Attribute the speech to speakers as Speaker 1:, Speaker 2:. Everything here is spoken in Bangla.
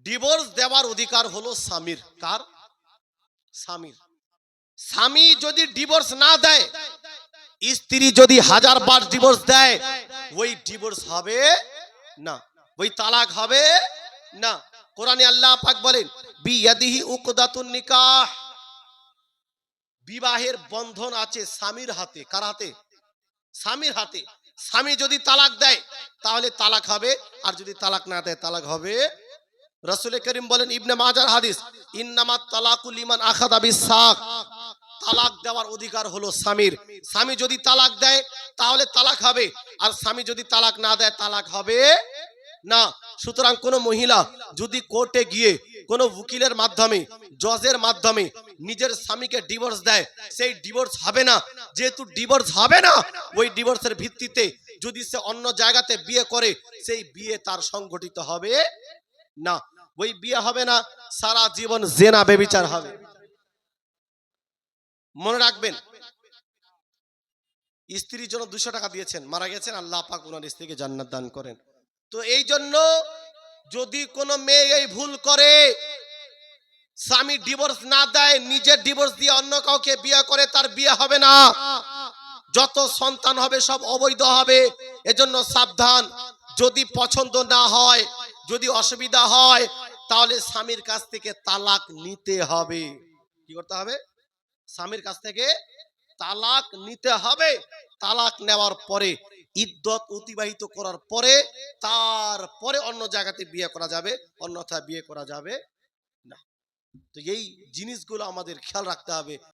Speaker 1: ডিভোর্স দেওয়ার অধিকার হলো স্বামীর। কার? স্বামীর। স্বামী যদি ডিভোর্স না দেয়, স্ত্রী যদি 1000 বার ডিভোর্স দেয়, ওই ডিভোর্স হবে না, ওই তালাক হবে না। কোরআনে আল্লাহ পাক বলেন, বিয়াদিহি উকদাতুন নিকাহ, বিবাহের বন্ধন আছে স্বামীর হাতে। কার হাতে? স্বামীর হাতে। স্বামী যদি তালাক দেয় তাহলে তালাক হবে, আর যদি তালাক না দেয় তালাক হবে। রাসূল করিম বলেন, ইবনে মাজার হাদিস, ইন্নামাত তালাকু লিমান আখাযা বিসাক, তালাক দেওয়ার অধিকার হলো স্বামীর। স্বামী যদি তালাক দেয় তাহলে তালাক হবে, আর স্বামী যদি তালাক না দেয় তালাক হবে না। সুতরাং কোন মহিলা যদি কোর্টে গিয়ে কোন উকিলের মাধ্যমে, জজের মাধ্যমে নিজের স্বামীকে ডিভোর্স দেয়, সেই ডিভোর্স হবে না। যেহেতু ডিভোর্স হবে না, ওই ডিভোর্সের ভিত্তিতে যদি সে অন্য জায়গাতে বিয়ে করে, সেই বিয়ে তার সংগঠিত হবে না। ওই বিয়ে হবে না, সারা জীবন জেনা ব্যভিচার হবে। মনে রাখবেন, স্ত্রীর জন্য 200 টাকা দিয়েছেন, মারা গেছেন, আল্লাহ পাক ওনার স্ত্রীকে জান্নাত দান করেন। তো এই জন্য যদি কোনো মেয়ে এই ভুল করে, স্বামী ডিভোর্স না দেয়, নিজের ডিভোর্স দিয়ে অন্য কাউকে বিয়ে করে, তার বিয়ে হবে না। যত সন্তান হবে সব অবৈধ হবে। এজন্য সাবধান। যদি পছন্দ না হয়, যদি অসুবিধা হয়, তাহলে স্বামীর কাছ থেকে তালাক নিতে হবে। কি করতে হবে? স্বামীর কাছ থেকে তালাক নিতে হবে। তালাক নেওয়ার পরে, ইদ্যত অতিবাহিত করার পরে, তারপরে অন্য জায়গাতে বিয়ে করা যাবে, অন্যথায় বিয়ে করা যাবে না। তো এই জিনিসগুলো আমাদের খেয়াল রাখতে হবে।